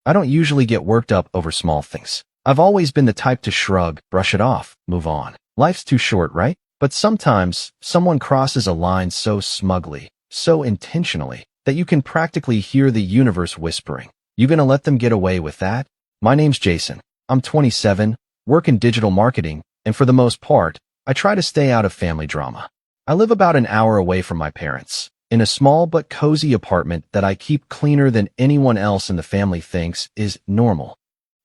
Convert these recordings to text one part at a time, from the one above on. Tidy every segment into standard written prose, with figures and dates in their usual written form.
I don't usually get worked up over small things. I've always been the type to shrug, brush it off, move on. Life's too short, right? But sometimes, someone crosses a line so smugly, so intentionally, that you can practically hear the universe whispering. You gonna let them get away with that? My name's Jason. I'm 27, work in digital marketing, and for the most part, I try to stay out of family drama. I live about an hour away from my parents, in a small but cozy apartment that I keep cleaner than anyone else in the family thinks is normal.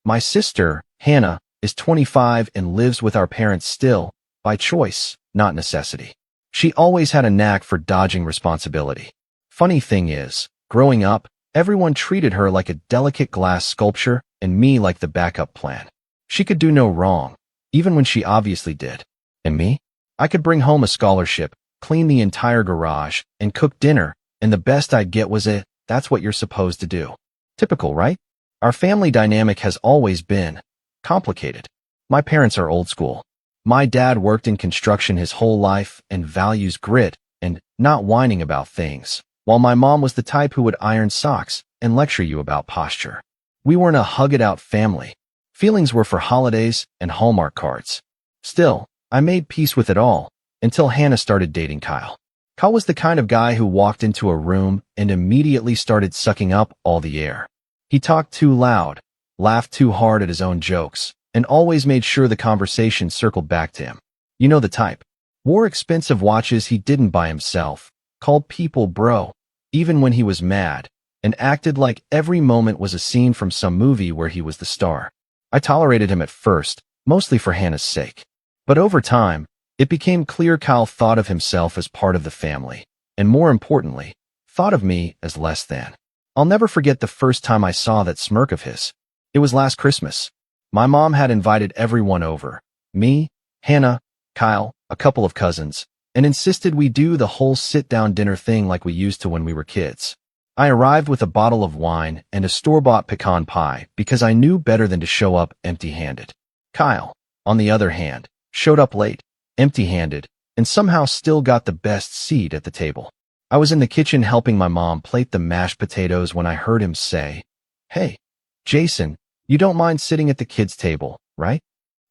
My sister, Hannah, is 25 and lives with our parents still, by choice, not necessity. She always had a knack for dodging responsibility. Funny thing is, growing up, everyone treated her like a delicate glass sculpture and me like the backup plan. She could do no wrong, even when she obviously did. And me? I could bring home a scholarship, clean the entire garage, and cook dinner, and the best I'd get was a, "That's what you're supposed to do." Typical, right? Our family dynamic has always been complicated. My parents are old school. My dad worked in construction his whole life and values grit and not whining about things, while my mom was the type who would iron socks and lecture you about posture. We weren't a hug-it-out family. Feelings were for holidays and Hallmark cards. Still, I made peace with it all until Hannah started dating Kyle. Kyle was the kind of guy who walked into a room and immediately started sucking up all the air. He talked too loud, laughed too hard at his own jokes, and always made sure the conversation circled back to him. You know the type. Wore expensive watches he didn't buy himself, called people bro, even when he was mad, and acted like every moment was a scene from some movie where he was the star. I tolerated him at first, mostly for Hannah's sake. But over time, it became clear Kyle thought of himself as part of the family, and more importantly, thought of me as less than. I'll never forget the first time I saw that smirk of his. It was last Christmas. My mom had invited everyone over, me, Hannah, Kyle, a couple of cousins, and insisted we do the whole sit-down dinner thing like we used to when we were kids. I arrived with a bottle of wine and a store-bought pecan pie because I knew better than to show up empty-handed. Kyle, on the other hand, showed up late, empty-handed, and somehow still got the best seat at the table. I was in the kitchen helping my mom plate the mashed potatoes when I heard him say, "Hey, Jason, you don't mind sitting at the kids' table, right?"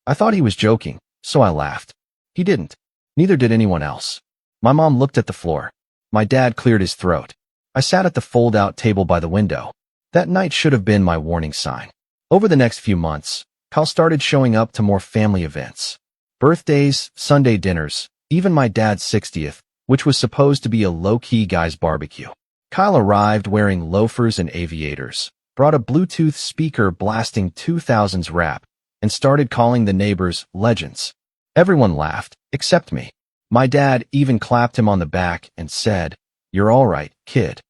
I thought he was joking, so I laughed. He didn't. Neither did anyone else. My mom looked at the floor. My dad cleared his throat. I sat at the fold-out table by the window. That night should have been my warning sign. Over the next few months, Kyle started showing up to more family events. Birthdays, Sunday dinners, even my dad's 60th, which was supposed to be a low-key guy's barbecue. Kyle arrived wearing loafers and aviators, brought a Bluetooth speaker blasting 2000s rap, and started calling the neighbors legends. Everyone laughed, except me. My dad even clapped him on the back and said, "You're all right, kid."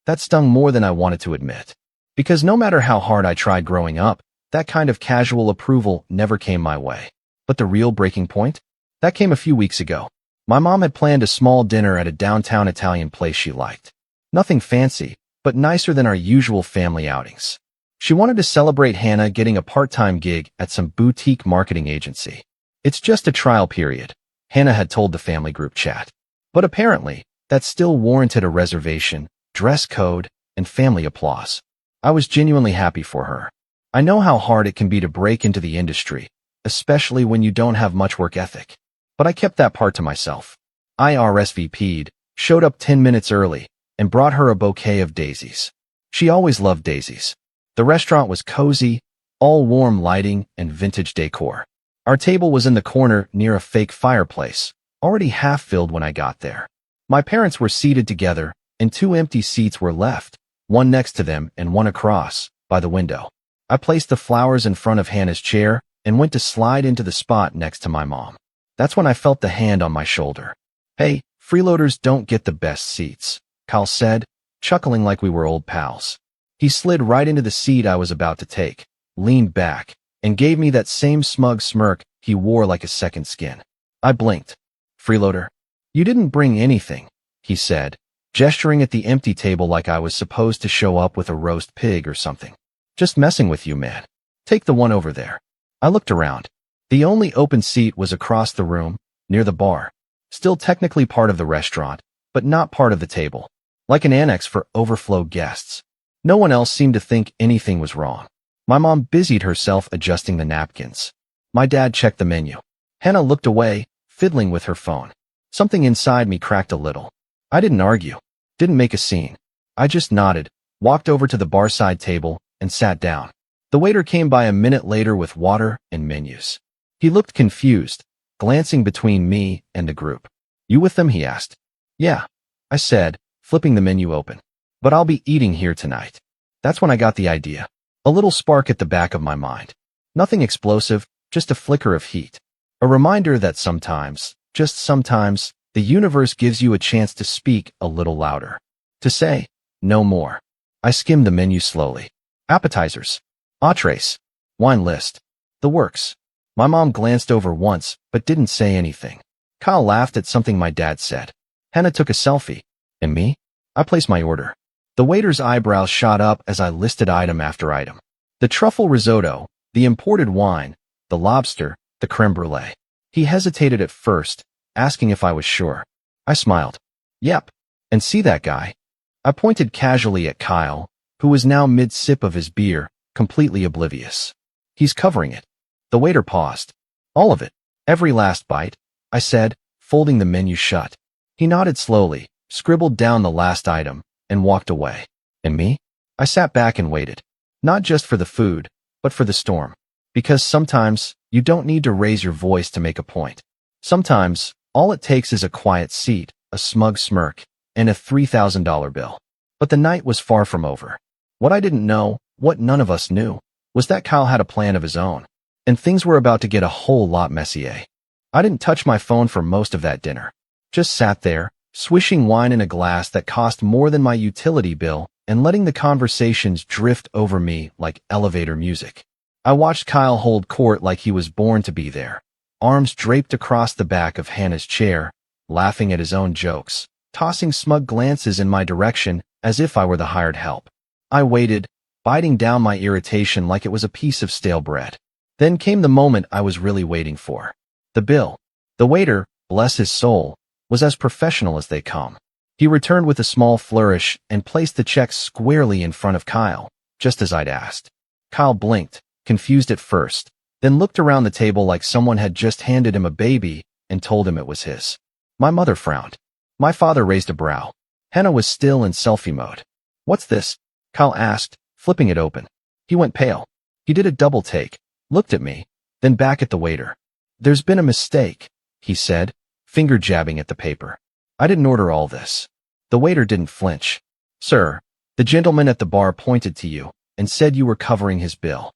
That stung more than I wanted to admit. Because no matter how hard I tried growing up, that kind of casual approval never came my way. But the real breaking point? That came a few weeks ago. My mom had planned a small dinner at a downtown Italian place she liked. Nothing fancy, but nicer than our usual family outings. She wanted to celebrate Hannah getting a part-time gig at some boutique marketing agency. "It's just a trial period," Hannah had told the family group chat. But apparently, that still warranted a reservation, dress code, and family applause. I was genuinely happy for her. I know how hard it can be to break into the industry, especially when you don't have much work ethic. But I kept that part to myself. I RSVP'd, showed up 10 minutes early, and brought her a bouquet of daisies. She always loved daisies. The restaurant was cozy, all warm lighting and vintage decor. Our table was in the corner near a fake fireplace, already half filled when I got there. My parents were seated together, and 2 empty seats were left, one next to them and one across, by the window. I placed the flowers in front of Hannah's chair and went to slide into the spot next to my mom. That's when I felt the hand on my shoulder. "Hey, freeloaders don't get the best seats," Kyle said, chuckling like we were old pals. He slid right into the seat I was about to take, leaned back, and gave me that same smug smirk he wore like a second skin. I blinked. "Freeloader, you didn't bring anything," he said, gesturing at the empty table like I was supposed to show up with a roast pig or something. "Just messing with you, man. Take the one over there." I looked around. The only open seat was across the room, near the bar. Still technically part of the restaurant, but not part of the table. Like an annex for overflow guests. No one else seemed to think anything was wrong. My mom busied herself adjusting the napkins. My dad checked the menu. Hannah looked away, fiddling with her phone. Something inside me cracked a little. I didn't argue, didn't make a scene. I just nodded, walked over to the barside table, and sat down. The waiter came by a minute later with water and menus. He looked confused, glancing between me and the group. You with them? He asked. Yeah, I said, flipping the menu open. But I'll be eating here tonight. That's when I got the idea. A little spark at the back of my mind. Nothing explosive, just a flicker of heat. A reminder that sometimes, just sometimes, the universe gives you a chance to speak a little louder. To say, no more. I skimmed the menu slowly. Appetizers. Entrees. Wine list. The works. My mom glanced over once, but didn't say anything. Kyle laughed at something my dad said. Hannah took a selfie. And me? I placed my order. The waiter's eyebrows shot up as I listed item after item. The truffle risotto, the imported wine, the lobster, the creme brulee. He hesitated at first, asking if I was sure. I smiled. Yep. And see that guy? I pointed casually at Kyle, who was now mid-sip of his beer, completely oblivious. He's covering it. The waiter paused. All of it. Every last bite, I said, folding the menu shut. He nodded slowly, scribbled down the last item, and walked away. And me? I sat back and waited. Not just for the food, but for the storm. Because sometimes, you don't need to raise your voice to make a point. Sometimes, all it takes is a quiet seat, a smug smirk, and a $3,000 bill. But the night was far from over. What I didn't know, what none of us knew, was that Kyle had a plan of his own. And things were about to get a whole lot messier. I didn't touch my phone for most of that dinner. Just sat there, swishing wine in a glass that cost more than my utility bill and letting the conversations drift over me like elevator music. I watched Kyle hold court like he was born to be there, arms draped across the back of Hannah's chair, laughing at his own jokes, tossing smug glances in my direction as if I were the hired help. I waited, biting down my irritation like it was a piece of stale bread. Then came the moment I was really waiting for. The bill. The waiter, bless his soul, was as professional as they come. He returned with a small flourish and placed the check squarely in front of Kyle, just as I'd asked. Kyle blinked, confused at first, then looked around the table like someone had just handed him a baby and told him it was his. My mother frowned. My father raised a brow. Hannah was still in selfie mode. What's this? Kyle asked, flipping it open. He went pale. He did a double take, looked at me, then back at the waiter. There's been a mistake, he said, finger jabbing at the paper. I didn't order all this. The waiter didn't flinch. Sir, the gentleman at the bar pointed to you and said you were covering his bill.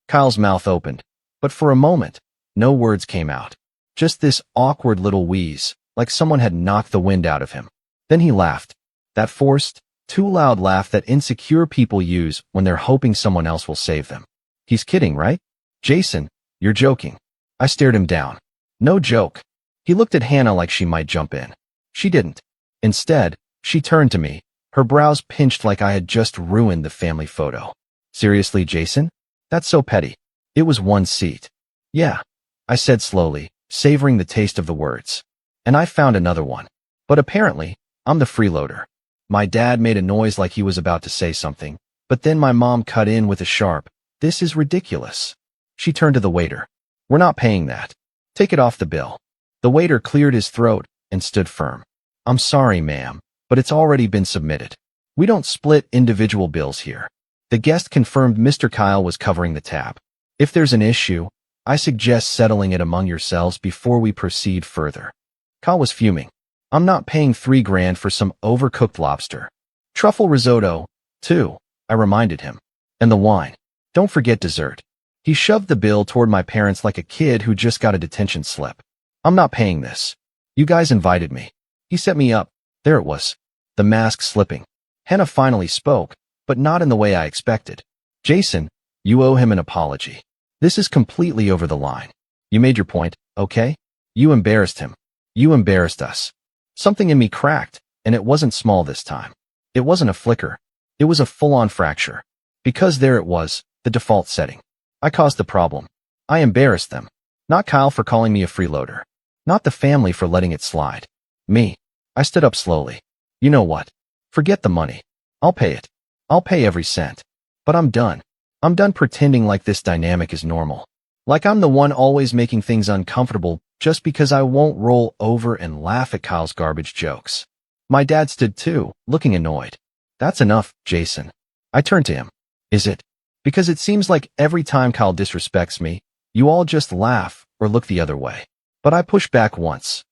Kyle's mouth opened, but for a moment, no words came out. Just this awkward little wheeze, like someone had knocked the wind out of him. Then he laughed. That forced, too loud laugh that insecure people use when they're hoping someone else will save them. He's kidding, right? Jason, you're joking. I stared him down. No joke. He looked at Hannah like she might jump in. She didn't. Instead, she turned to me, her brows pinched like I had just ruined the family photo. Seriously, Jason? That's so petty. It was one seat. Yeah, I said slowly, savoring the taste of the words. And I found another one. But apparently, I'm the freeloader. My dad made a noise like he was about to say something, but then my mom cut in with a sharp, "This is ridiculous." She turned to the waiter. "We're not paying that. Take it off the bill." The waiter cleared his throat and stood firm. "I'm sorry, ma'am, but it's already been submitted. We don't split individual bills here." The guest confirmed Mr. Kyle was covering the tab. "If there's an issue, I suggest settling it among yourselves before we proceed further." Kyle was fuming. "I'm not paying $3,000 for some overcooked lobster. Truffle risotto, too," I reminded him. "And the wine. Don't forget dessert." He shoved the bill toward my parents like a kid who just got a detention slip. "I'm not paying this. You guys invited me." He set me up. There it was. The mask slipping. Hannah finally spoke, but not in the way I expected. "Jason, you owe him an apology. This is completely over the line. You made your point, okay? You embarrassed him. You embarrassed us." Something in me cracked, and it wasn't small this time. It wasn't a flicker. It was a full-on fracture. Because there it was, the default setting. I caused the problem. I embarrassed them. Not Kyle for calling me a freeloader. Not the family for letting it slide. Me. I stood up slowly. "You know what? Forget the money. I'll pay it. I'll pay every cent. But I'm done. I'm done pretending like this dynamic is normal. Like I'm the one always making things uncomfortable just because I won't roll over and laugh at Kyle's garbage jokes. My dad stood too, looking annoyed. That's enough, Jason. I turned to him. Is it? Because it seems like every time Kyle disrespects me, you all just laugh or look the other way. But I pushed back once,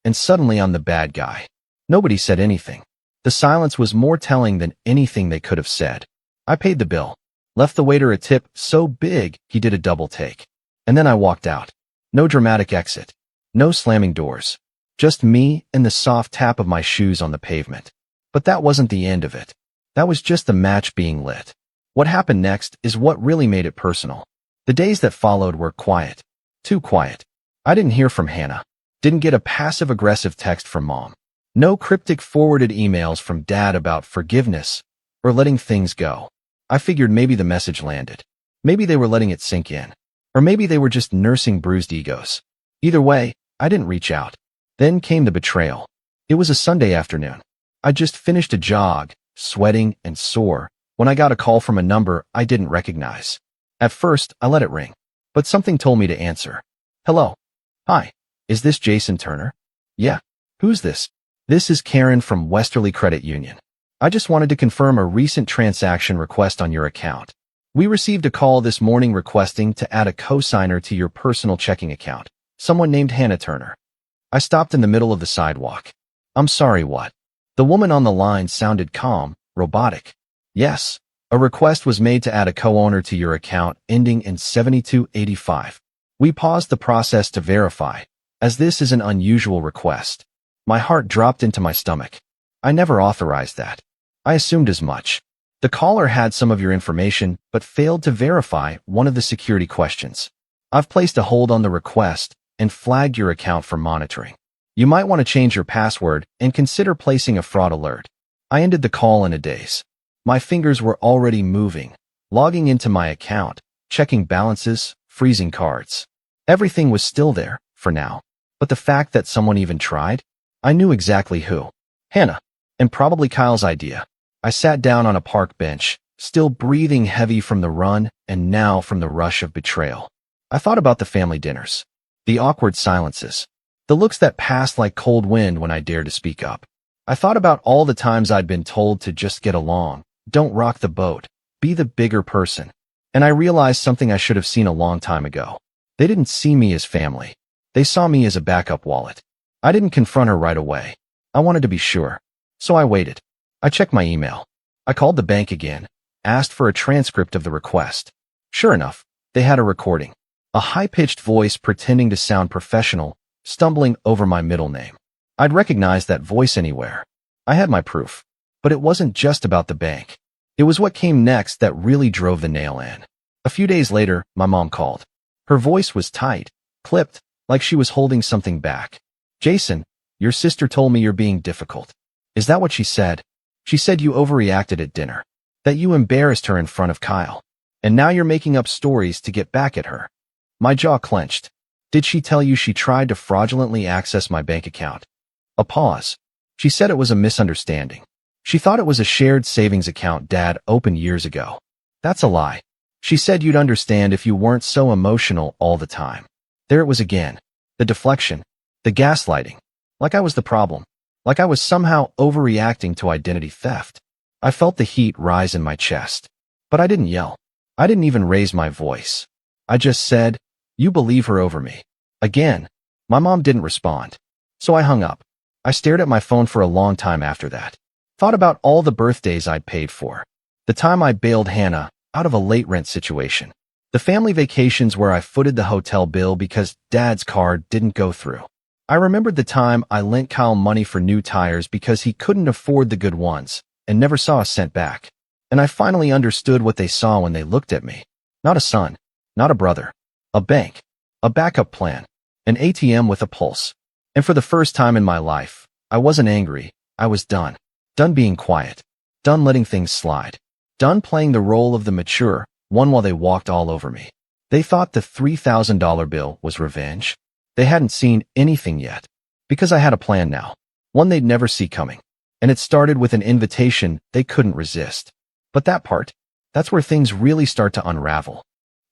and suddenly I'm the bad guy. Nobody said anything. The silence was more telling than anything they could have said. I paid the bill, left the waiter a tip so big he did a double take. And then I walked out. No dramatic exit. No slamming doors. Just me and the soft tap of my shoes on the pavement. But that wasn't the end of it. That was just the match being lit. What happened next is what really made it personal. The days that followed were quiet. Too quiet. I didn't hear from Hannah. Didn't get a passive-aggressive text from Mom. No cryptic forwarded emails from Dad about forgiveness or letting things go. I figured maybe the message landed. Maybe they were letting it sink in. Or maybe they were just nursing bruised egos. Either way, I didn't reach out. Then came the betrayal. It was a Sunday afternoon. I just finished a jog, sweating and sore, when I got a call from a number I didn't recognize. At first, I let it ring. But something told me to answer. Hello. Hi. Is this Jason Turner? Yeah. Who's this? This is Karen from Westerly Credit Union. I just wanted to confirm a recent transaction request on your account. We received a call this morning requesting to add a cosigner to your personal checking account, someone named Hannah Turner. I stopped in the middle of the sidewalk. I'm sorry, what? The woman on the line sounded calm, robotic. Yes, a request was made to add a co-owner to your account ending in 7285. We paused the process to verify, as this is an unusual request. My heart dropped into my stomach. I never authorized that. I assumed as much. The caller had some of your information, but failed to verify one of the security questions. I've placed a hold on the request and flagged your account for monitoring. You might want to change your password and consider placing a fraud alert. I ended the call in a daze. My fingers were already moving, logging into my account, checking balances, freezing cards. Everything was still there, for now. But the fact that someone even tried? I knew exactly who. Hannah. And probably Kyle's idea. I sat down on a park bench, still breathing heavy from the run and now from the rush of betrayal. I thought about the family dinners. The awkward silences. The looks that passed like cold wind when I dared to speak up. I thought about all the times I'd been told to just get along, don't rock the boat, be the bigger person. And I realized something I should have seen a long time ago. They didn't see me as family. They saw me as a backup wallet. I didn't confront her right away. I wanted to be sure. So I waited. I checked my email. I called the bank again, asked for a transcript of the request. Sure enough, they had a recording. A high-pitched voice pretending to sound professional, stumbling over my middle name. I'd recognize that voice anywhere. I had my proof. But it wasn't just about the bank. It was what came next that really drove the nail in. A few days later, my mom called. Her voice was tight, clipped, like she was holding something back. Jason, your sister told me you're being difficult. Is that what she said? She said you overreacted at dinner. That you embarrassed her in front of Kyle. And now you're making up stories to get back at her. My jaw clenched. Did she tell you she tried to fraudulently access my bank account? A pause. She said it was a misunderstanding. She thought it was a shared savings account Dad opened years ago. That's a lie. She said you'd understand if you weren't so emotional all the time. There it was again. The deflection. The gaslighting. Like I was the problem. Like I was somehow overreacting to identity theft. I felt the heat rise in my chest. But I didn't yell. I didn't even raise my voice. I just said, you believe her over me. Again. My mom didn't respond. So I hung up. I stared at my phone for a long time after that. Thought about all the birthdays I'd paid for. The time I bailed Hannah out of a late rent situation. The family vacations where I footed the hotel bill because Dad's card didn't go through. I remembered the time I lent Kyle money for new tires because he couldn't afford the good ones and never saw a cent back. And I finally understood what they saw when they looked at me. Not a son, not a brother, a bank, a backup plan, an ATM with a pulse. And for the first time in my life, I wasn't angry. I was done. Done being quiet. Done letting things slide. Done playing the role of the mature one while they walked all over me. They thought the $3,000 bill was revenge. They hadn't seen anything yet. Because I had a plan now. One they'd never see coming. And it started with an invitation they couldn't resist. But that part, that's where things really start to unravel.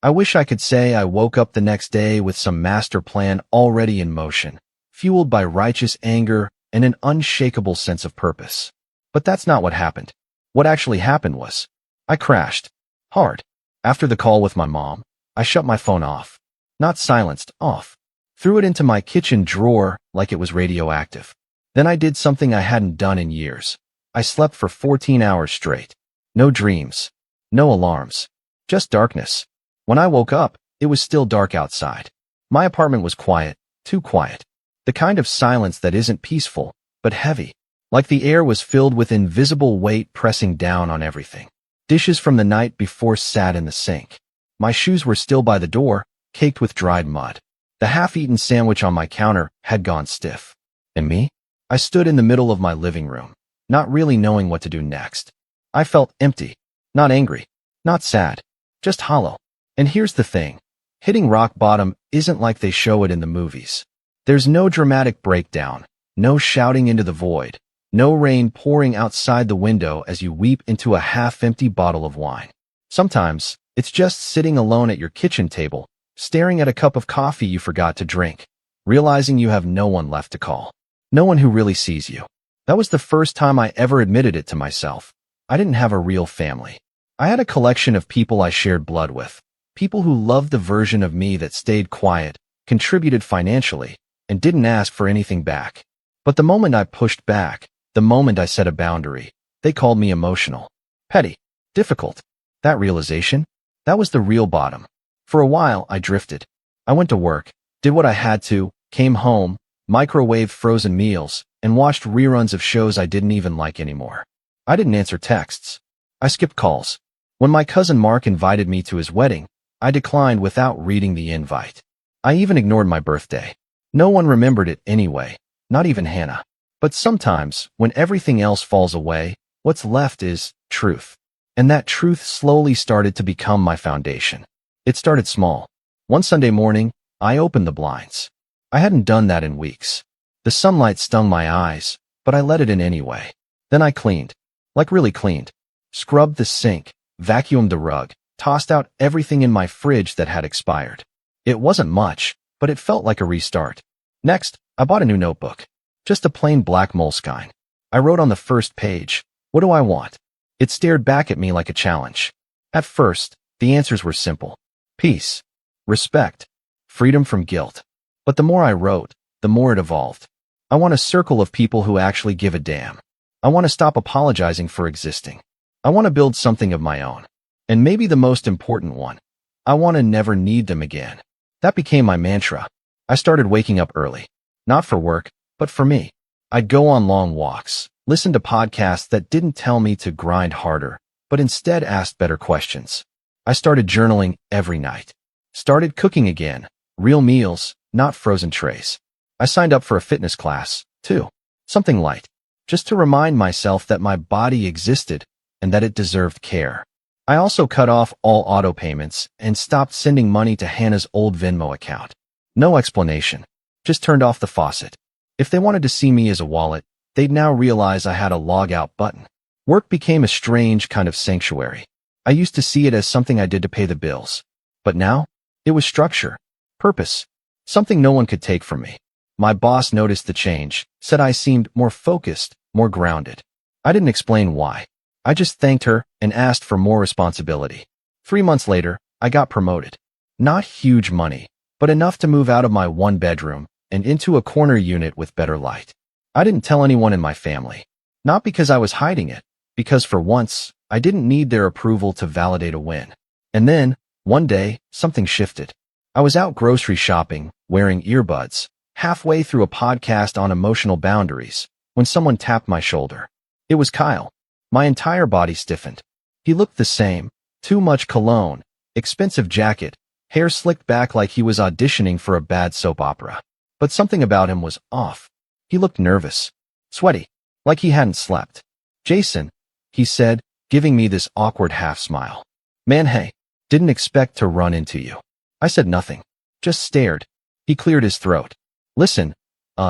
I wish I could say I woke up the next day with some master plan already in motion, fueled by righteous anger and an unshakable sense of purpose. But that's not what happened. What actually happened was, I crashed. Hard. After the call with my mom, I shut my phone off. Not silenced, off. Threw it into my kitchen drawer like it was radioactive. Then I did something I hadn't done in years. I slept for 14 hours straight. No dreams. No alarms. Just darkness. When I woke up, it was still dark outside. My apartment was quiet, too quiet. The kind of silence that isn't peaceful, but heavy. Like the air was filled with invisible weight pressing down on everything. Dishes from the night before sat in the sink. My shoes were still by the door, caked with dried mud. The half-eaten sandwich on my counter had gone stiff. And me? I stood in the middle of my living room, not really knowing what to do next. I felt empty. Not angry. Not sad. Just hollow. And here's the thing. Hitting rock bottom isn't like they show it in the movies. There's no dramatic breakdown, no shouting into the void, no rain pouring outside the window as you weep into a half-empty bottle of wine. Sometimes, it's just sitting alone at your kitchen table, staring at a cup of coffee you forgot to drink, realizing you have no one left to call. No one who really sees you. That was the first time I ever admitted it to myself. I didn't have a real family. I had a collection of people I shared blood with. People who loved the version of me that stayed quiet, contributed financially, and didn't ask for anything back. But the moment I pushed back, the moment I set a boundary, they called me emotional, petty, difficult. That realization, that was the real bottom. For a while, I drifted. I went to work, did what I had to, came home, microwaved frozen meals, and watched reruns of shows I didn't even like anymore. I didn't answer texts. I skipped calls. When my cousin Mark invited me to his wedding, I declined without reading the invite. I even ignored my birthday. No one remembered it anyway, not even Hannah. But sometimes, when everything else falls away, what's left is truth. And that truth slowly started to become my foundation. It started small. One Sunday morning, I opened the blinds. I hadn't done that in weeks. The sunlight stung my eyes, but I let it in anyway. Then I cleaned. Like really cleaned. Scrubbed the sink, vacuumed the rug, tossed out everything in my fridge that had expired. It wasn't much, but it felt like a restart. Next, I bought a new notebook. Just a plain black Moleskine. I wrote on the first page, "What do I want?" It stared back at me like a challenge. At first, the answers were simple. Peace. Respect. Freedom from guilt. But the more I wrote, the more it evolved. I want a circle of people who actually give a damn. I want to stop apologizing for existing. I want to build something of my own. And maybe the most important one, I want to never need them again. That became my mantra. I started waking up early. Not for work, but for me. I'd go on long walks, listen to podcasts that didn't tell me to grind harder, but instead asked better questions. I started journaling every night. Started cooking again. Real meals, not frozen trays. I signed up for a fitness class, too. Something light. Just to remind myself that my body existed and that it deserved care. I also cut off all auto payments and stopped sending money to Hannah's old Venmo account. No explanation. Just turned off the faucet. If they wanted to see me as a wallet, they'd now realize I had a log out button. Work became a strange kind of sanctuary. I used to see it as something I did to pay the bills. But now, it was structure, purpose, something no one could take from me. My boss noticed the change, said I seemed more focused, more grounded. I didn't explain why. I just thanked her and asked for more responsibility. 3 months later, I got promoted. Not huge money, but enough to move out of my one bedroom and into a corner unit with better light. I didn't tell anyone in my family. Not because I was hiding it, because for once, I didn't need their approval to validate a win. And then, one day, something shifted. I was out grocery shopping, wearing earbuds, halfway through a podcast on emotional boundaries, when someone tapped my shoulder. It was Kyle. My entire body stiffened. He looked the same. Too much cologne, expensive jacket, hair slicked back like he was auditioning for a bad soap opera. But something about him was off. He looked nervous, sweaty, like he hadn't slept. "Jason," he said, giving me this awkward half smile. "Man, hey, didn't expect to run into you." I said nothing, just stared. He cleared his throat. "Listen,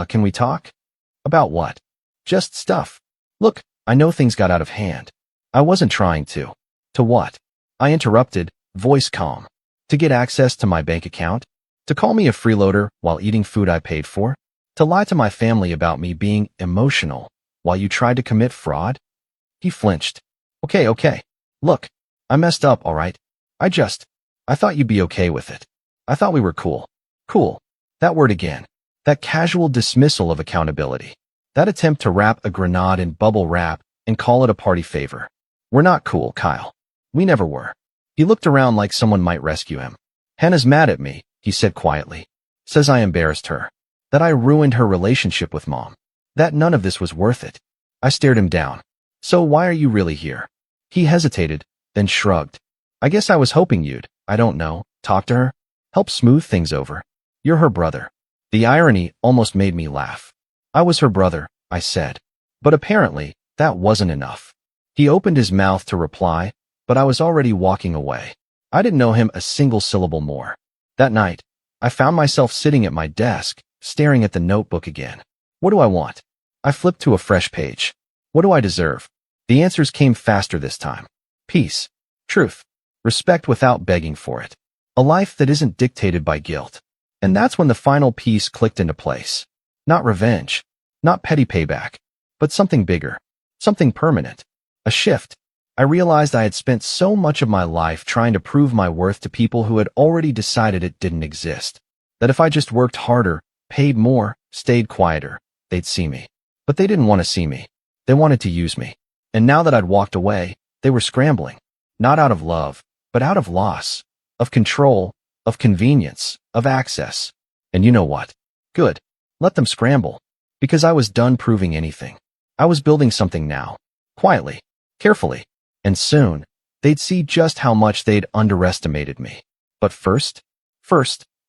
can we talk?" "About what?" "Just stuff." Look, I know things got out of hand. I wasn't trying to. To what? I interrupted, voice calm. To get access to my bank account? To call me a freeloader while eating food I paid for? To lie to my family about me being emotional while you tried to commit fraud? He flinched. Okay. Look, I messed up, all right? I thought you'd be okay with it. I thought we were cool. Cool. That word again. That casual dismissal of accountability. That attempt to wrap a grenade in bubble wrap and call it a party favor. We're not cool, Kyle. We never were. He looked around like someone might rescue him. Hannah's mad at me, he said quietly. Says I embarrassed her. That I ruined her relationship with Mom. That none of this was worth it. I stared him down. So why are you really here? He hesitated, then shrugged. I guess I was hoping you'd, I don't know, talk to her? Help smooth things over. You're her brother. The irony almost made me laugh. I was her brother, I said. But apparently, that wasn't enough. He opened his mouth to reply, but I was already walking away. I didn't know him a single syllable more. That night, I found myself sitting at my desk, staring at the notebook again. What do I want? I flipped to a fresh page. What do I deserve? The answers came faster this time. Peace. Truth. Respect without begging for it. A life that isn't dictated by guilt. And that's when the final piece clicked into place. Not revenge. Not petty payback. But something bigger. Something permanent. A shift. I realized I had spent so much of my life trying to prove my worth to people who had already decided it didn't exist. That if I just worked harder, paid more, stayed quieter, they'd see me. But they didn't want to see me. They wanted to use me. And now that I'd walked away, they were scrambling. Not out of love, but out of loss. Of control, of convenience, of access. And you know what? Good. Let them scramble. Because I was done proving anything. I was building something now. Quietly. Carefully. And soon, they'd see just how much they'd underestimated me. But first,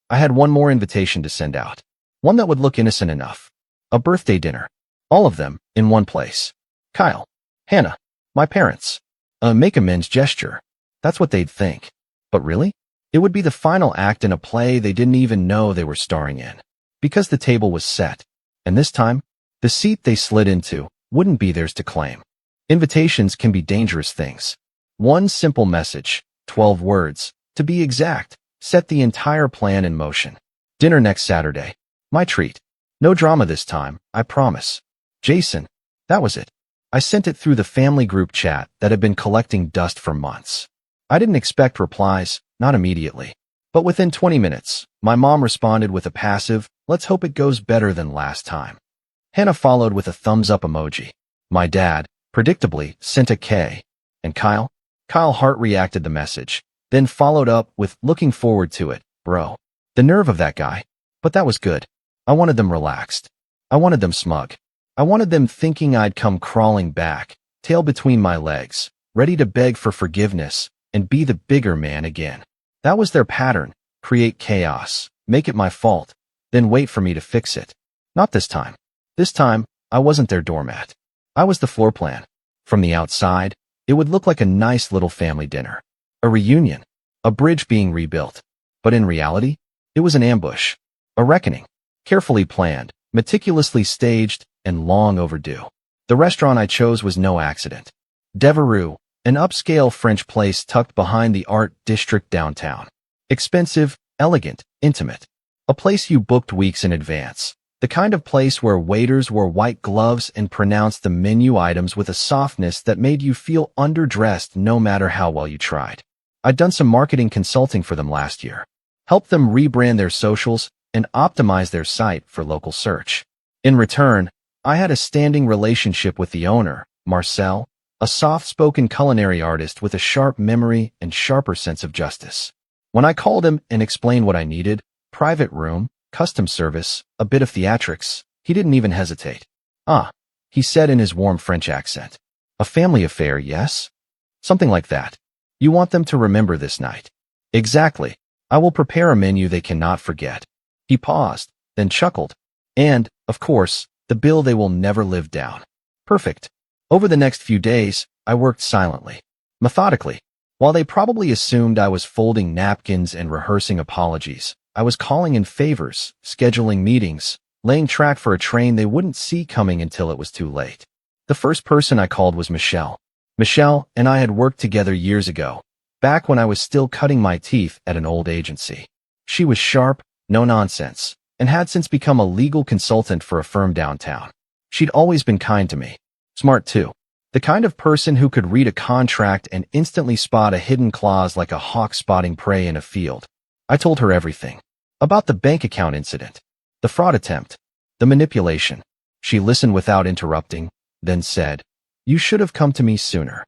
I had one more invitation to send out. One that would look innocent enough. A birthday dinner. All of them, in one place. Kyle. Hannah. My parents. A make amends gesture. That's what they'd think. But really? It would be the final act in a play they didn't even know they were starring in. Because the table was set. And this time, the seat they slid into wouldn't be theirs to claim. Invitations can be dangerous things. One simple message, 12 words, to be exact, set the entire plan in motion. Dinner next Saturday. My treat. No drama this time, I promise. Jason. That was it. I sent it through the family group chat that had been collecting dust for months. I didn't expect replies, not immediately. But within 20 minutes, my mom responded with a passive, let's hope it goes better than last time. Hannah followed with a thumbs up emoji. My dad, predictably, sent a K. And Kyle heart reacted the message, then followed up with looking forward to it, bro. The nerve of that guy. But that was good. I wanted them relaxed. I wanted them smug. I wanted them thinking I'd come crawling back, tail between my legs, ready to beg for forgiveness and be the bigger man again. That was their pattern. Create chaos, make it my fault, then wait for me to fix it. Not this time. This time, I wasn't their doormat. I was the floor plan. From the outside, it would look like a nice little family dinner. A reunion. A bridge being rebuilt. But in reality, it was an ambush. A reckoning. Carefully planned, meticulously staged, and long overdue. The restaurant I chose was no accident. Devereux, an upscale French place tucked behind the art district downtown. Expensive, elegant, intimate. A place you booked weeks in advance. The kind of place where waiters wore white gloves and pronounced the menu items with a softness that made you feel underdressed no matter how well you tried. I'd done some marketing consulting for them last year. Helped them rebrand their socials and optimize their site for local search. In return, I had a standing relationship with the owner, Marcel, a soft-spoken culinary artist with a sharp memory and sharper sense of justice. When I called him and explained what I needed, private room, custom service, a bit of theatrics, he didn't even hesitate. Ah, he said in his warm French accent. A family affair, yes? Something like that. You want them to remember this night. Exactly. I will prepare a menu they cannot forget. He paused, then chuckled. And, of course, the bill they will never live down. Perfect. Over the next few days, I worked silently, methodically. While they probably assumed I was folding napkins and rehearsing apologies, I was calling in favors, scheduling meetings, laying track for a train they wouldn't see coming until it was too late. The first person I called was Michelle. Michelle and I had worked together years ago, back when I was still cutting my teeth at an old agency. She was sharp, no nonsense, and had since become a legal consultant for a firm downtown. She'd always been kind to me. Smart too. The kind of person who could read a contract and instantly spot a hidden clause like a hawk spotting prey in a field. I told her everything. About the bank account incident, the fraud attempt, the manipulation. She listened without interrupting, then said, "You should have come to me sooner."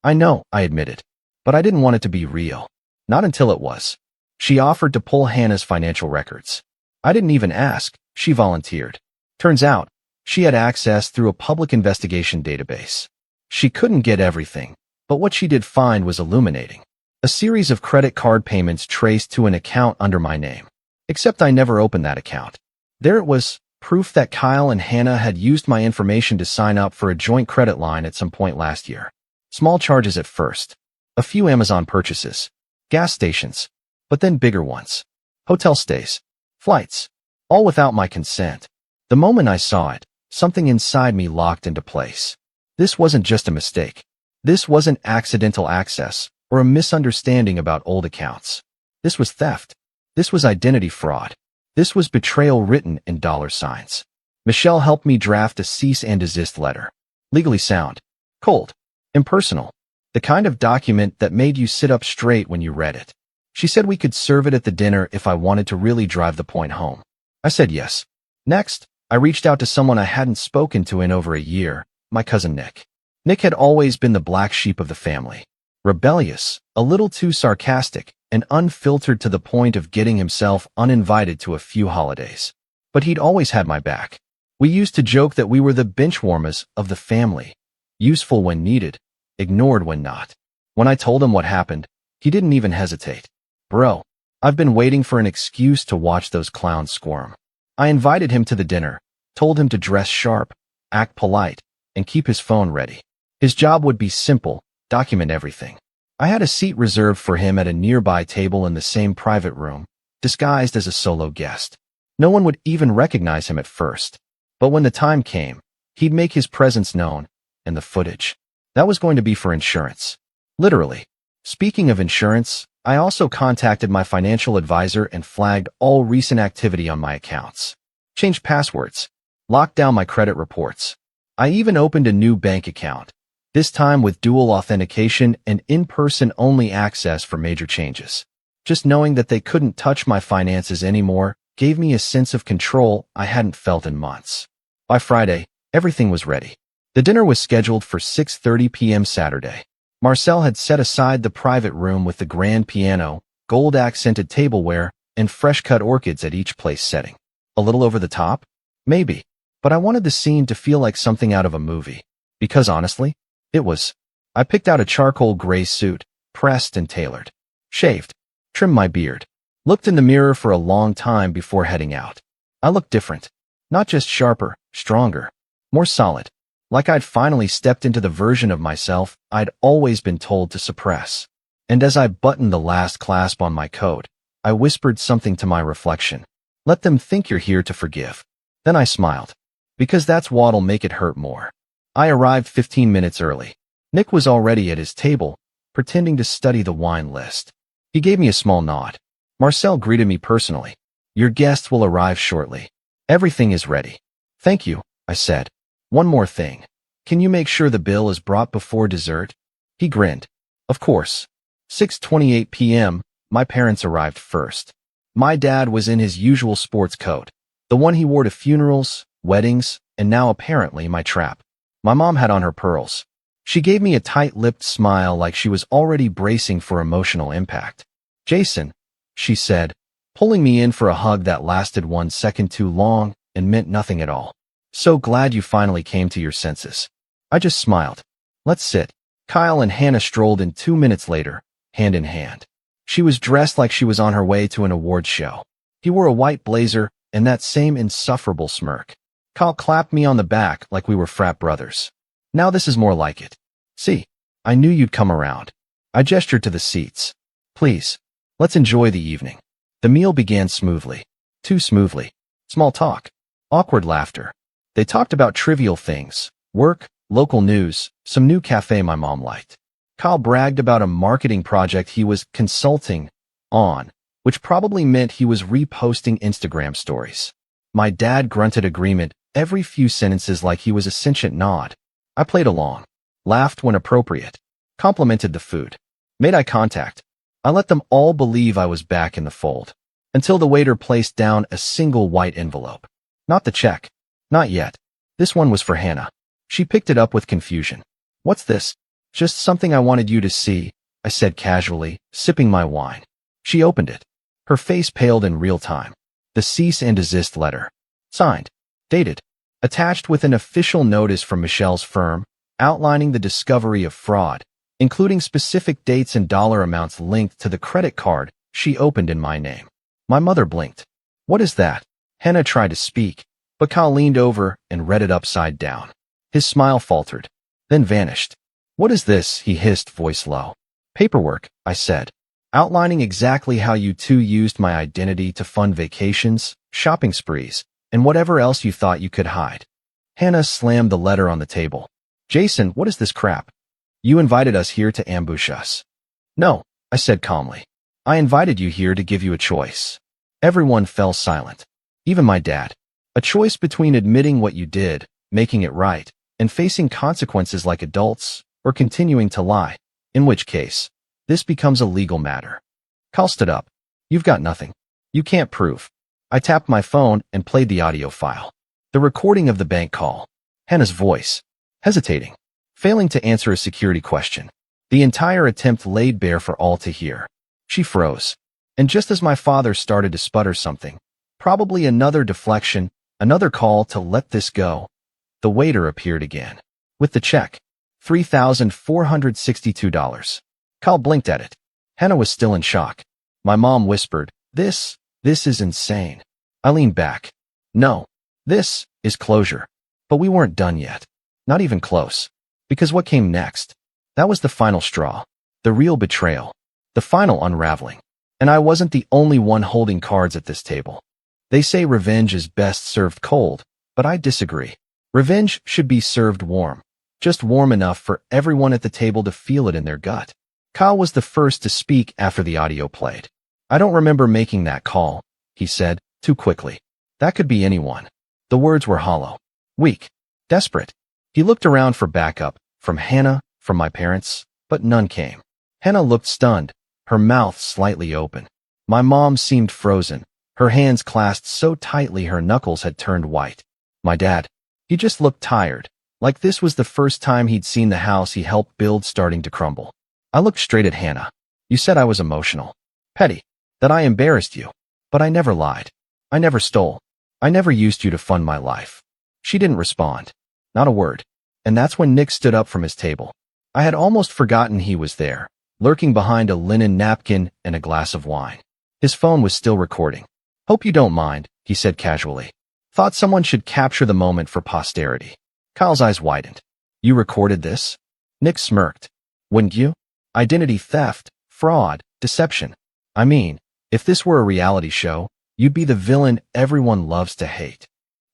I know, I admitted, but I didn't want it to be real. Not until it was. She offered to pull Hannah's financial records. I didn't even ask, she volunteered. Turns out, she had access through a public investigation database. She couldn't get everything, but what she did find was illuminating. A series of credit card payments traced to an account under my name. Except I never opened that account. There it was, proof that Kyle and Hannah had used my information to sign up for a joint credit line at some point last year. Small charges at first. A few Amazon purchases. Gas stations. But then bigger ones. Hotel stays. Flights. All without my consent. The moment I saw it, something inside me locked into place. This wasn't just a mistake. This wasn't accidental access or a misunderstanding about old accounts. This was theft. This was identity fraud. This was betrayal written in dollar signs. Michelle helped me draft a cease and desist letter. Legally sound. Cold. Impersonal. The kind of document that made you sit up straight when you read it. She said we could serve it at the dinner if I wanted to really drive the point home. I said yes. Next, I reached out to someone I hadn't spoken to in over a year, my cousin Nick. Nick had always been the black sheep of the family. Rebellious, a little too sarcastic, and unfiltered to the point of getting himself uninvited to a few holidays. But he'd always had my back. We used to joke that we were the benchwarmers of the family. Useful when needed, ignored when not. When I told him what happened, he didn't even hesitate. "Bro, I've been waiting for an excuse to watch those clowns squirm." I invited him to the dinner, told him to dress sharp, act polite, and keep his phone ready. His job would be simple, document everything. I had a seat reserved for him at a nearby table in the same private room, disguised as a solo guest. No one would even recognize him at first. But when the time came, he'd make his presence known, and the footage. That was going to be for insurance. Literally. Speaking of insurance, I also contacted my financial advisor and flagged all recent activity on my accounts. Changed passwords. Locked down my credit reports. I even opened a new bank account, this time with dual authentication and in-person only access for major changes. Just knowing that they couldn't touch my finances anymore gave me a sense of control I hadn't felt in months. By Friday, everything was ready. The dinner was scheduled for 6:30 p.m. Saturday. Marcel had set aside the private room with the grand piano, gold-accented tableware, and fresh-cut orchids at each place setting. A little over the top? Maybe. But I wanted the scene to feel like something out of a movie. Because honestly, it was. I picked out a charcoal gray suit, pressed and tailored. Shaved. Trimmed my beard. Looked in the mirror for a long time before heading out. I looked different. Not just sharper, stronger. More solid. Like I'd finally stepped into the version of myself I'd always been told to suppress. And as I buttoned the last clasp on my coat, I whispered something to my reflection. Let them think you're here to forgive. Then I smiled. Because that's what'll make it hurt more. I arrived 15 minutes early. Nick was already at his table, pretending to study the wine list. He gave me a small nod. Marcel greeted me personally. "Your guests will arrive shortly. Everything is ready." "Thank you," I said. "One more thing. Can you make sure the bill is brought before dessert?" He grinned. "Of course." 6:28 p.m., my parents arrived first. My dad was in his usual sports coat, the one he wore to funerals, weddings, and now apparently my trap. My mom had on her pearls. She gave me a tight-lipped smile like she was already bracing for emotional impact. "Jason," she said, pulling me in for a hug that lasted 1 second too long and meant nothing at all. "So glad you finally came to your senses." I just smiled. "Let's sit." Kyle and Hannah strolled in 2 minutes later, hand in hand. She was dressed like she was on her way to an awards show. He wore a white blazer and that same insufferable smirk. Kyle clapped me on the back like we were frat brothers. "Now this is more like it. See, I knew you'd come around." I gestured to the seats. "Please, let's enjoy the evening." The meal began smoothly. Too smoothly. Small talk. Awkward laughter. They talked about trivial things. Work, Local news, some new cafe my mom liked. Kyle bragged about a marketing project he was consulting on, which probably meant he was reposting Instagram stories. My dad grunted agreement every few sentences like he was a sentient nod. I played along, laughed when appropriate, complimented the food, made eye contact. I let them all believe I was back in the fold, until the waiter placed down a single white envelope. Not the check. Not yet. This one was for Hannah. She picked it up with confusion. What's this? Just something I wanted you to see, I said casually, sipping my wine. She opened it. Her face paled in real time. The cease and desist letter. Signed. Dated. Attached with an official notice from Michelle's firm, outlining the discovery of fraud, including specific dates and dollar amounts linked to the credit card she opened in my name. My mother blinked. What is that? Hannah tried to speak, but Kyle leaned over and read it upside down. His smile faltered, then vanished. What is this? He hissed, voice low. Paperwork, I said, outlining exactly how you two used my identity to fund vacations, shopping sprees, and whatever else you thought you could hide. Hannah slammed the letter on the table. Jason, what is this crap? You invited us here to ambush us. No, I said calmly. I invited you here to give you a choice. Everyone fell silent. Even my dad. A choice between admitting what you did, making it right, and facing consequences like adults, or continuing to lie, in which case, this becomes a legal matter. Kyle stood up. You've got nothing. You can't prove. I tapped my phone and played the audio file. The recording of the bank call. Hannah's voice. Hesitating. Failing to answer a security question. The entire attempt laid bare for all to hear. She froze. And just as my father started to sputter something, probably another deflection, another call to let this go, the waiter appeared again. With the check. $3,462. Kyle blinked at it. Hannah was still in shock. My mom whispered, This is insane. I leaned back. No, this is closure. But we weren't done yet. Not even close. Because what came next? That was the final straw. The real betrayal. The final unraveling. And I wasn't the only one holding cards at this table. They say revenge is best served cold, but I disagree. Revenge should be served warm. Just warm enough for everyone at the table to feel it in their gut. Kyle was the first to speak after the audio played. I don't remember making that call, he said, too quickly. That could be anyone. The words were hollow. Weak. Desperate. He looked around for backup, from Hannah, from my parents, but none came. Hannah looked stunned, her mouth slightly open. My mom seemed frozen, her hands clasped so tightly her knuckles had turned white. My dad. He just looked tired, like this was the first time he'd seen the house he helped build starting to crumble. I looked straight at Hannah. You said I was emotional. Petty. That I embarrassed you. But I never lied. I never stole. I never used you to fund my life. She didn't respond. Not a word. And that's when Nick stood up from his table. I had almost forgotten he was there, lurking behind a linen napkin and a glass of wine. His phone was still recording. Hope you don't mind, he said casually. Thought someone should capture the moment for posterity. Kyle's eyes widened. You recorded this? Nick smirked. Wouldn't you? Identity theft, fraud, deception. I mean, if this were a reality show, you'd be the villain everyone loves to hate.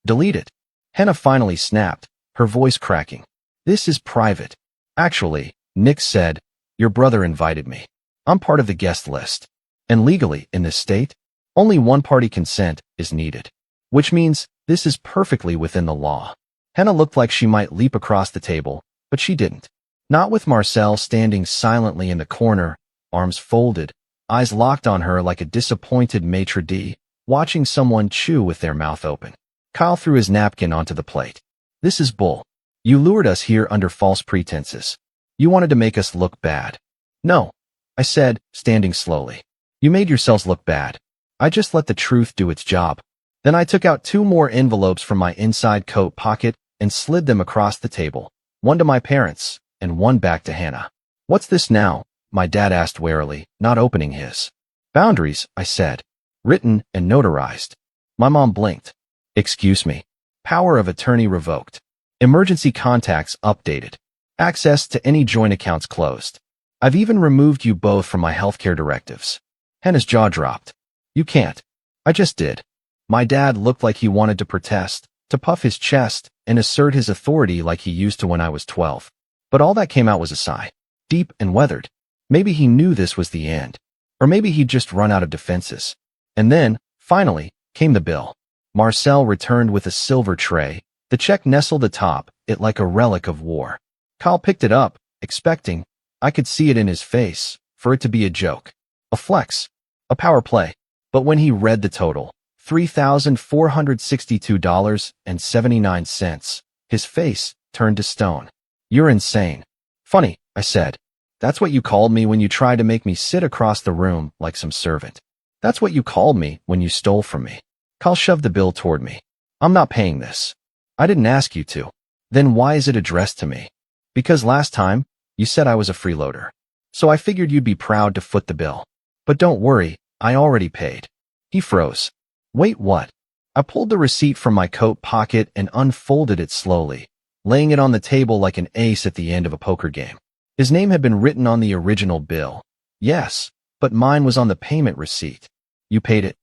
Delete it. Hannah finally snapped, her voice cracking. This is private. Actually, Nick said, your brother invited me. I'm part of the guest list. And legally, in this state, only one-party consent is needed. Which means this is perfectly within the law. Hannah looked like she might leap across the table, but she didn't. Not with Marcel standing silently in the corner, arms folded, eyes locked on her like a disappointed maitre d', watching someone chew with their mouth open. Kyle threw his napkin onto the plate. This is bull. You lured us here under false pretenses. You wanted to make us look bad. No, I said, standing slowly. You made yourselves look bad. I just let the truth do its job. Then I took out 2 more envelopes from my inside coat pocket and slid them across the table, one to my parents and one back to Hannah. What's this now? My dad asked warily, not opening his. Boundaries, I said. Written and notarized. My mom blinked. Excuse me. Power of attorney revoked. Emergency contacts updated. Access to any joint accounts closed. I've even removed you both from my healthcare directives. Hannah's jaw dropped. You can't. I just did. My dad looked like he wanted to protest, to puff his chest and assert his authority like he used to when I was 12. But all that came out was a sigh, deep and weathered. Maybe he knew this was the end. Or maybe he'd just run out of defenses. And then, finally, came the bill. Marcel returned with a silver tray. The check nestled atop it like a relic of war. Kyle picked it up, expecting, I could see it in his face, for it to be a joke. A flex. A power play. But when he read the total, $3,462.79, his face turned to stone. You're insane. Funny, I said. That's what you called me when you tried to make me sit across the room like some servant. That's what you called me when you stole from me. Kyle shoved the bill toward me. I'm not paying this. I didn't ask you to. Then why is it addressed to me? Because last time, you said I was a freeloader. So I figured you'd be proud to foot the bill. But don't worry, I already paid. He froze. Wait, what? I pulled the receipt from my coat pocket and unfolded it slowly, laying it on the table like an ace at the end of a poker game. His name had been written on the original bill. Yes, but mine was on the payment receipt. You paid it?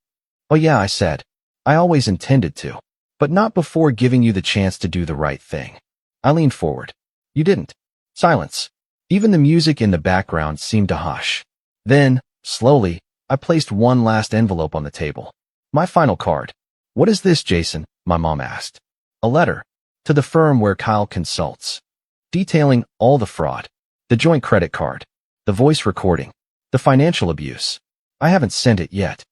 Oh yeah, I said. I always intended to. But not before giving you the chance to do the right thing. I leaned forward. You didn't. Silence. Even the music in the background seemed to hush. Then, slowly, I placed one last envelope on the table. My final card. What is this, Jason? My mom asked. A letter. To the firm where Kyle consults. Detailing all the fraud. The joint credit card. The voice recording. The financial abuse. I haven't sent it yet.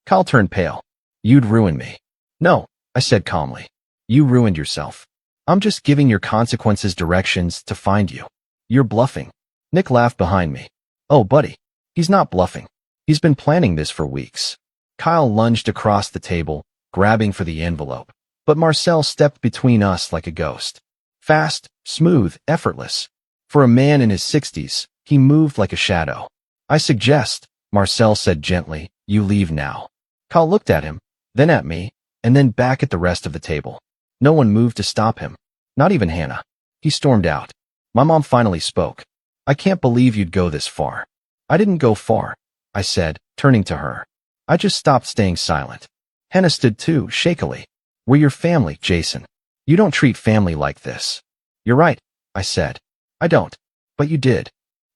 Kyle turned pale. You'd ruin me. No, I said calmly. You ruined yourself. I'm just giving your consequences directions to find you. You're bluffing. Nick laughed behind me. Oh, buddy. He's not bluffing. He's been planning this for weeks. Kyle lunged across the table, grabbing for the envelope. But Marcel stepped between us like a ghost. Fast, smooth, effortless. For a man in his 60s, he moved like a shadow. I suggest, Marcel said gently, you leave now. Kyle looked at him, then at me, and then back at the rest of the table. No one moved to stop him. Not even Hannah. He stormed out. My mom finally spoke. I can't believe you'd go this far. I didn't go far, I said, turning to her. I just stopped staying silent. Hannah stood too, shakily. We're your family, Jason. You don't treat family like this. You're right, I said. I don't. But you did.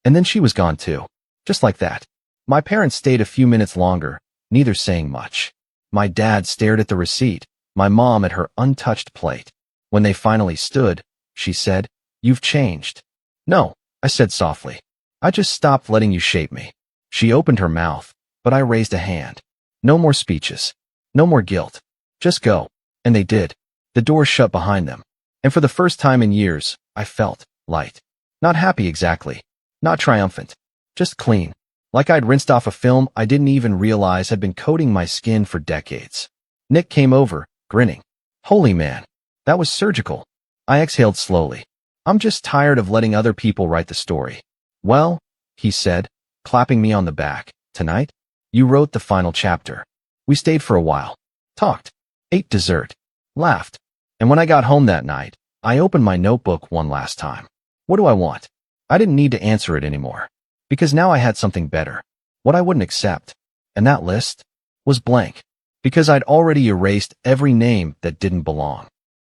And then she was gone too. Just like that. My parents stayed a few minutes longer, neither saying much. My dad stared at the receipt, my mom at her untouched plate. When they finally stood, she said, You've changed. No, I said softly. I just stopped letting you shape me. She opened her mouth, but I raised a hand. No more speeches. No more guilt. Just go. And they did. The door shut behind them. And for the first time in years, I felt light. Not happy exactly. Not triumphant. Just clean. Like I'd rinsed off a film I didn't even realize had been coating my skin for decades. Nick came over, grinning. Holy man. That was surgical. I exhaled slowly. I'm just tired of letting other people write the story. Well, he said, clapping me on the back, tonight, you wrote the final chapter. We stayed for a while. Talked. Ate dessert. Laughed. And when I got home that night, I opened my notebook one last time. What do I want? I didn't need to answer it anymore. Because now I had something better. What I wouldn't accept. And that list was blank. Because I'd already erased every name that didn't belong.